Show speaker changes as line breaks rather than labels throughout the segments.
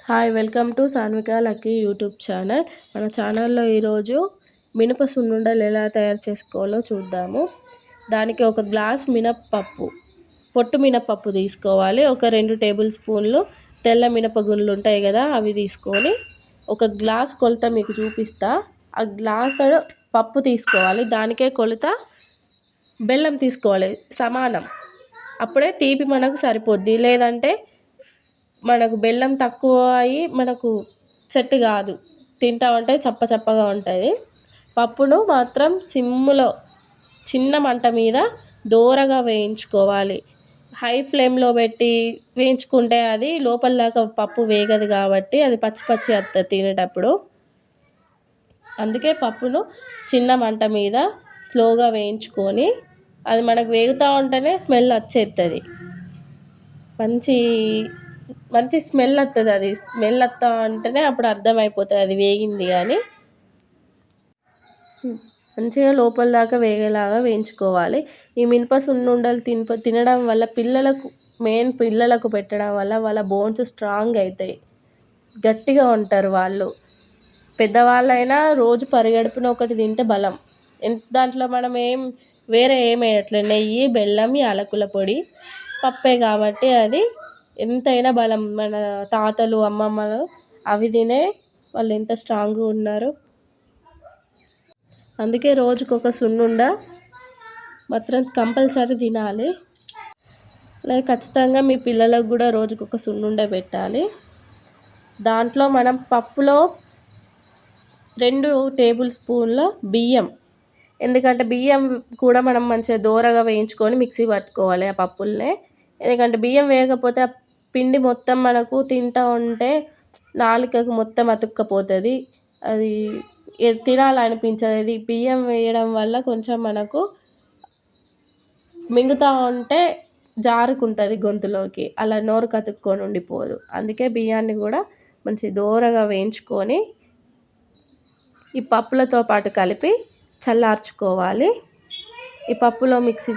Hi welcome to Sanvika lucky YouTube channel. మన ఛానల్లో ఈరోజు మినప సున్నుండలు ఎలా తయారు చేసుకోవాలో చూద్దాము. దానికి ఒక గ్లాస్ మినప్పప్పు, పొట్టు మినప్పప్పు తీసుకోవాలి. ఒక 2 టేబుల్ స్పూన్లు తెల్ల మినపగుళ్ళు ఉంటాయి కదా, అవి తీసుకొని ఒక గ్లాస్ కొలత మీకు చూపిస్తా. ఆ గ్లాస్ పప్పు తీసుకోవాలి, దానికే కొలత బెల్లం తీసుకోవాలి సమానం. అప్పుడే తీపి మనకు సరిపోద్ది, లేదంటే మనకు బెల్లం తక్కువ అయ్యి మనకు సెట్ కాదు, తింటా ఉంటే చప్పగా ఉంటుంది. పప్పును మాత్రం సిమ్లో చిన్న మంట మీద దోరగా వేయించుకోవాలి. హై ఫ్లేమ్లో పెట్టి వేయించుకుంటే అది లోపల దాకా పప్పు వేగదు, కాబట్టి అది పచ్చి వస్తుంది తినేటప్పుడు. అందుకే పప్పును చిన్న మంట మీద స్లోగా వేయించుకొని అది మనకు వేగుతూ ఉంటేనే స్మెల్ వచ్చేస్తుంది. మంచి స్మెల్ వస్తుంది. అది స్మెల్ వస్తా ఉంటేనే అప్పుడు అర్థమైపోతుంది అది వేగింది అని. మంచిగా లోపల దాకా వేగేలాగా వేయించుకోవాలి. ఈ మినప సున్నుండలు తినడం వల్ల పిల్లలకు పెట్టడం వల్ల వాళ్ళ బోన్స్ స్ట్రాంగ్ అవుతాయి, గట్టిగా ఉంటారు వాళ్ళు. పెద్దవాళ్ళైనా రోజు పరిగడుపున ఒకటి తింటే బలం. దాంట్లో మనం వేరే వేయట్లేదు, నెయ్యి, బెల్లం, యాలకుల పొడి, పప్పే కాబట్టి అది ఎంతైనా బలం. మన తాతలు అమ్మమ్మలు అవి తినే వాళ్ళు ఎంత స్ట్రాంగ్గా ఉన్నారు. అందుకే రోజుకొక సున్నుండ మాత్రం కంపల్సరీ తినాలి. అలాగే ఖచ్చితంగా మీ పిల్లలకు కూడా రోజుకొక సున్నుండ పెట్టాలి. దాంట్లో మనం పప్పులో 2 టేబుల్ స్పూన్ల బియ్యం, ఎందుకంటే బియ్యం కూడా మనం మంచిగా దోరగా వేయించుకొని మిక్సీ పట్టుకోవాలి ఆ పప్పుల్నే. ఎందుకంటే బియ్యం వేయకపోతే ఆ పిండి మొత్తం మనకు తింటూ ఉంటే నాలుకకు మొత్తం అతుక్కపోతుంది, అది తినాలనిపించదు. ఇది బియ్యం వేయడం వల్ల కొంచెం మనకు మింగుతూ ఉంటే జారుకుంటుంది గొంతులోకి, అలా నోరు కతుక్కొని ఉండిపోదు. అందుకే బియ్యాన్ని కూడా మంచి దోరగా వేయించుకొని ఈ పప్పులతో పాటు కలిపి చల్లార్చుకోవాలి. ఈ పప్పులో మిక్సీ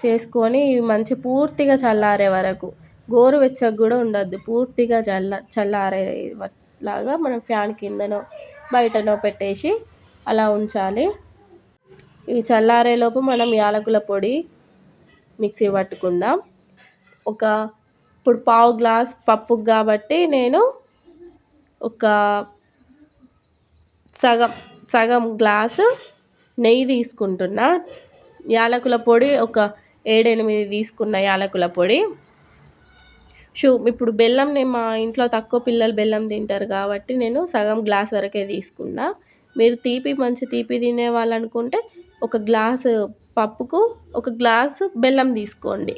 చేసుకొని మంచి పూర్తిగా చల్లారే వరకు, గోరువెచ్చగా కూడా ఉండద్దు, పూర్తిగా చల్లారేలాగా మనం ఫ్యాన్ కిందనో బయటనో పెట్టేసి అలా ఉంచాలి. ఇవి చల్లారేలోపు మనం యాలకుల పొడి మిక్సీ పట్టుకుందాం. ఇప్పుడు పావు గ్లాస్ పప్పుకు కాబట్టి నేను ఒక సగం గ్లాసు నెయ్యి తీసుకుంటున్నా. యాలకుల పొడి ఒక 7-8 తీసుకున్న యాలకుల పొడి. ఇప్పుడు బెల్లం నేను మా ఇంట్లో తక్కువ పిల్లలు బెల్లం తింటారు కాబట్టి నేను సగం గ్లాస్ వరకే తీసుకున్నా. మీరు మంచి తీపి తినే వాళ్ళు అనుకుంటే ఒక గ్లాసు పప్పుకు ఒక గ్లాసు బెల్లం తీసుకోండి.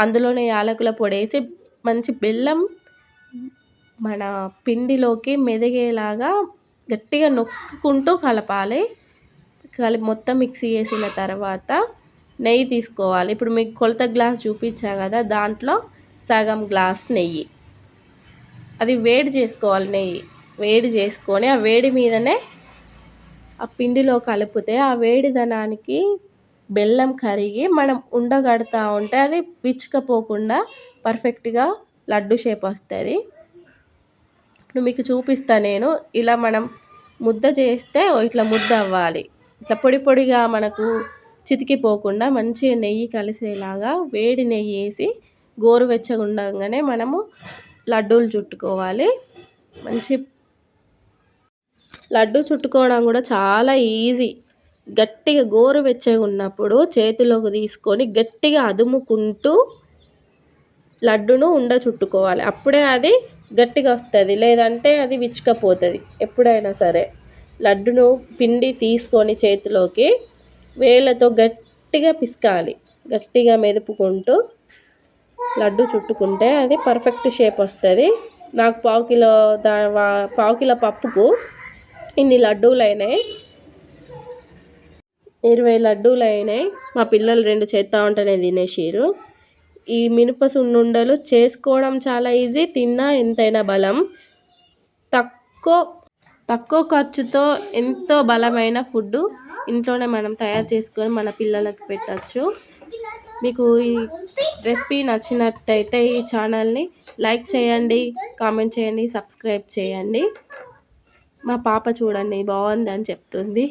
అందులోనే యాలకుల పొడి వేసి మంచి బెల్లం మన పిండిలోకి మెదిగేలాగా గట్టిగా నొక్కుంటూ కలపాలి. మొత్తం మిక్సీ చేసిన తర్వాత నెయ్యి తీసుకోవాలి. ఇప్పుడు మీకు కొలత గ్లాస్ చూపించా కదా, దాంట్లో సగం గ్లాస్ నెయ్యి, అది వేడి చేసుకోవాలి. నెయ్యి వేడి చేసుకొని ఆ వేడి మీదనే ఆ పిండిలో కలిపితే ఆ వేడిదనానికి బెల్లం కరిగి మనం ఉండగడతా ఉంటే అది విచ్చుకపోకుండా పర్ఫెక్ట్గా లడ్డు షేప్ వస్తుంది. ఇప్పుడు మీకు చూపిస్తా నేను. ఇలా మనం ముద్ద చేస్తే ఇట్లా ముద్ద అవ్వాలి, ఇట్లా పొడిగా మనకు చితికిపోకుండా మంచిగా నెయ్యి కలిసేలాగా వేడి నెయ్యి వేసి గోరువెచ్చగా ఉండగానే మనము లడ్డూలు చుట్టుకోవాలి. లడ్డు చుట్టుకోవడం కూడా చాలా ఈజీ. గట్టిగా గోరువెచ్చగా ఉన్నప్పుడు చేతిలోకి తీసుకొని గట్టిగా అదుముకుంటూ లడ్డును చుట్టుకోవాలి. అప్పుడే అది గట్టిగా వస్తుంది, లేదంటే అది విచ్చుకపోతుంది. ఎప్పుడైనా సరే లడ్డును పిండి తీసుకొని చేతిలోకి వేళ్ళతో గట్టిగా పిసకాలి. గట్టిగా మెదుపుకుంటూ లడ్డు చుట్టుకుంటే అది పర్ఫెక్ట్ షేప్ వస్తుంది. నాకు పావు కిలో పప్పుకు ఇన్ని లడ్డూలు అయినాయి, 20 లడ్డూలు అయినాయి. మా పిల్లలు 2 చేస్తూ ఉంటేనే తినేసారు. ఈ మినప సున్నుండలు చేసుకోవడం చాలా ఈజీ, తిన్నా ఎంతైనా బలం. తక్కువ ఖర్చుతో ఎంతో బలమైన ఫుడ్ ఇంట్లోనే మనం తయారు చేసుకొని మన పిల్లలకు పెట్టచ్చు. మీకు ఈ రెసిపీ నచ్చినట్టయితే ఈ ఛానల్ని లైక్ చేయండి, కామెంట్ చేయండి, సబ్స్క్రైబ్ చేయండి. మా పాప చూడండి బాగుందని చెప్తుంది.